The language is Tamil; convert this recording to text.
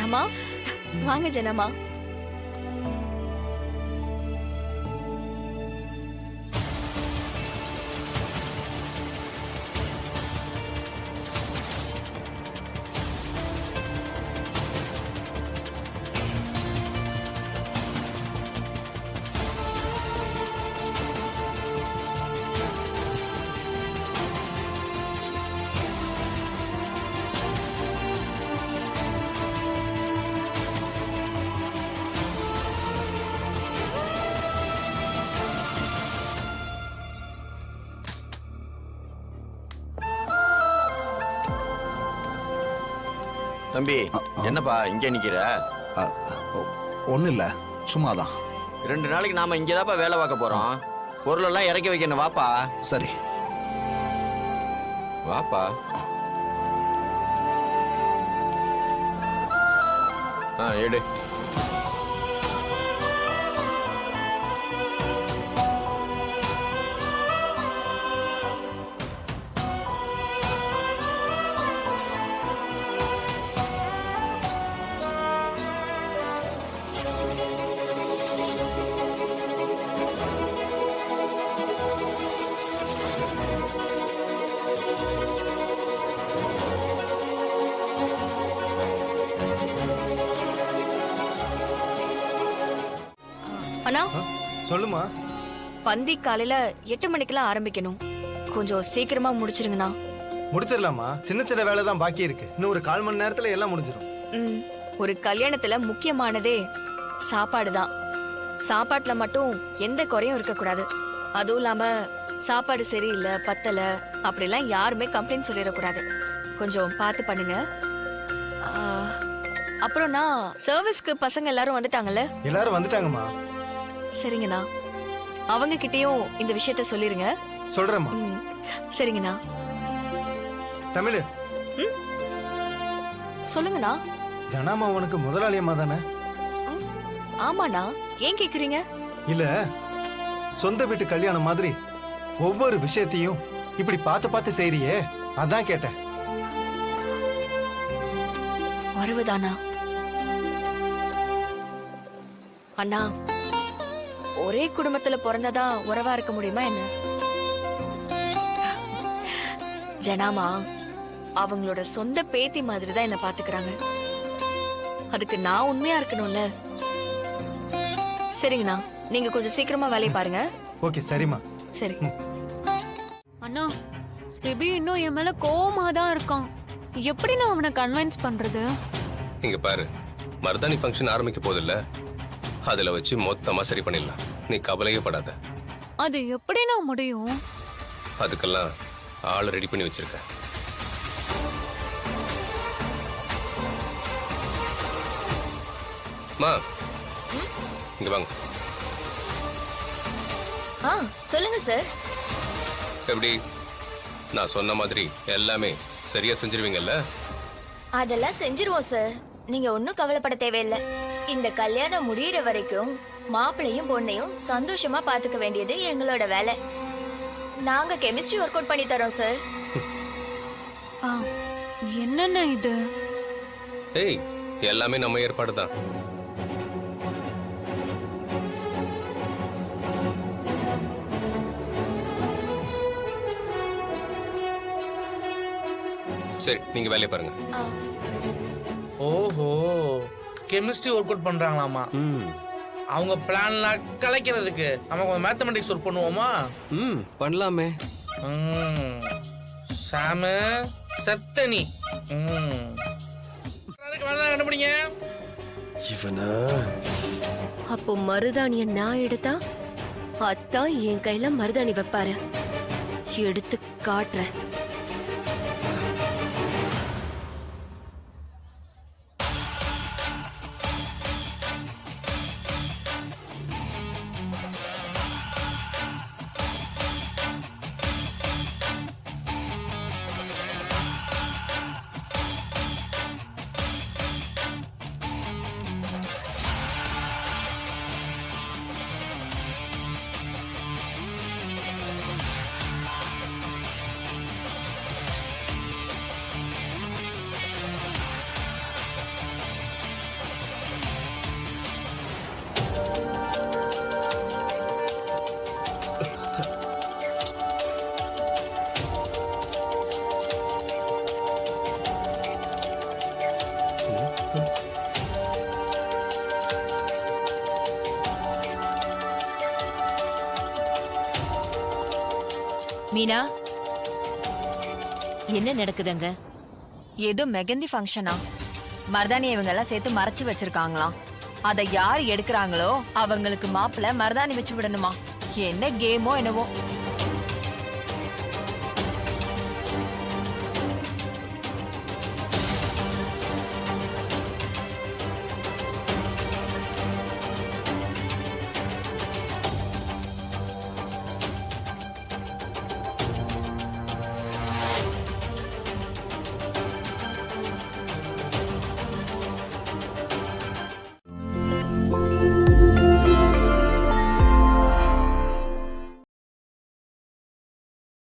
ஜனமா, வாங்க ஜனமா. தம்பி, என்னப்பா இங்க நிக்கிற? ஒன்னும் இல்ல, சும்மாதான். 2 நாளைக்கு நாம இங்கதாப்பா வேலை பார்க்க போறோம். பொருள் எல்லாம் இறக்கி வைக்கணும். வாப்பா. சரி வாப்பா. எடு. அண்ணா, சொல்லுமா. பந்தி காலையில 8 மணிக்கெல்லாம் ஆரம்பிக்கணும். கொஞ்சம் சீக்கிரமா முடிச்சிருங்கண்ணா. முடிச்சிடலாமா, சின்ன சின்ன வேலை தான் பாக்கி இருக்கு. இன்னும் ஒரு 1/4 மணி நேரத்துல எல்லாம் முடிஞ்சிடும். ஒரு கல்யாணத்துல முக்கியமானதே சாப்பாடு தான். சாப்பாட்டுல மட்டும் எந்த குறையும் இருக்க கூடாது. அதுவும் இல்லாம சாப்பாடு சரியில்லை, பத்தல அப்படிலாம் யாருமே கம்ப்ளைண்ட் சொல்லிடக்கூடாது. கொஞ்சம் பார்த்து பண்ணுங்க. அப்புறம்னா சர்வீஸ்க்கு பசங்க எல்லாரும் வந்துட்டாங்கல்ல? எல்லாரும் வந்துட்டாங்கம்மா. சரிங்கண்ணா, அவங்க கிட்டயும் இந்த விஷயத்த சொல்லிருங்க. சொல்றேம்மா. சரிங்கண்ணா. தமிழ் சொல்லுங்கண்ணா. ஜனாமா உனக்கு முதலாளியம்மா தானே? ஆமாண்ணா, ஏன் கேக்குறீங்க? இல்ல, சொந்த வீட்டு கல்யாணம் மாதிரி ஒவ்வொரு விஷயத்தையும் இப்படி பார்த்து பார்த்து செய்றியே, அதான் கேட்டேன். உறவுதானா அண்ணா? ஒரே குடும்பத்துல பிறந்ததா உறவா இருக்க முடியுமா என்ன? ஜனாமா அவங்களோட சொந்த பேத்தி மாதிரி தான் என்ன பாத்துக்கிறாங்க. அதுக்கு நான் உண்மையா இருக்கணும்ல. சரிங்கண்ணா, நீங்க கொஞ்சம் சீக்கிரமா வேலையை பாருங்க. ஓகே, சரிம்மா. சரி. அண்ணா, சிபி இன்னும் என் மேல கோவமா தான் இருக்கான். எப்படி நான் அவனை கன்வின்ஸ் பண்றது? இங்க பாரு, மருதாணி ஃபங்க்ஷன் ஆரம்பிக்க போதில்ல, அதுல வச்சு மொத்தமா சரி பண்ணிடலாம். நீ கவலையே படாத. அது எப்படி நான் முடியும்? அதுக்கெல்லாம் ஆள் ரெடி பண்ணி வச்சிருக்க. மா, இங்க வாங்க. சொல்லுங்க சார். எப்படி, நான் சொன்ன மாதிரி எல்லாமே சரியா செஞ்சிருவீங்கல்ல? அதெல்லாம் செஞ்சிருவோம் சார். நீங்க ஒன்னும் கவலைப்பட தேவையில்லை. இந்த கல்யாணம் முடியற வரைக்கும் மாப்பிளையும் பொண்ணையும் சந்தோஷமா பாத்துக்க வேண்டியது எங்களோட வேலை. நாங்க கெமிஸ்ட்ரி ஒர்க் அவுட் பண்ணி தரோம் சார். என்னென்ன இது? ஏய், எல்லாமே நம்ம ஏற்பாடு தான். சரி, நீங்க வேலையை பாருங்க. ஓஹோ, கெமிஸ்ட்ரி ஒர்க் அவுட் பண்றாங்களாமா. அவங்க பிளான்லாம் கலைக்கிறதுக்கு நம்ம கொஞ்சம் மேத்தமெட்டிக்ஸ் ஒர்க் பண்ணுவோமா? பண்ணலாமே. சாமு சத்தனி கண்டுபிடிங்க. அப்போ மருதாணிய நான் எடுத்தா அத்தான் என் கையில மருதாணி வைப்பாரு. எடுத்து காட்டுறேன். மீனா என்ன நடக்குதுங்க? ஏதோ மெகந்தி ஃபங்க்ஷனா? மருதாணி இவங்க எல்லாம் சேர்த்து மறைச்சு வச்சிருக்காங்களாம். அதை யார் எடுக்கிறாங்களோ அவங்களுக்கு மாப்பிள்ள மருதாணி வச்சு விடணுமா? என்ன கேமோ என்னவோ.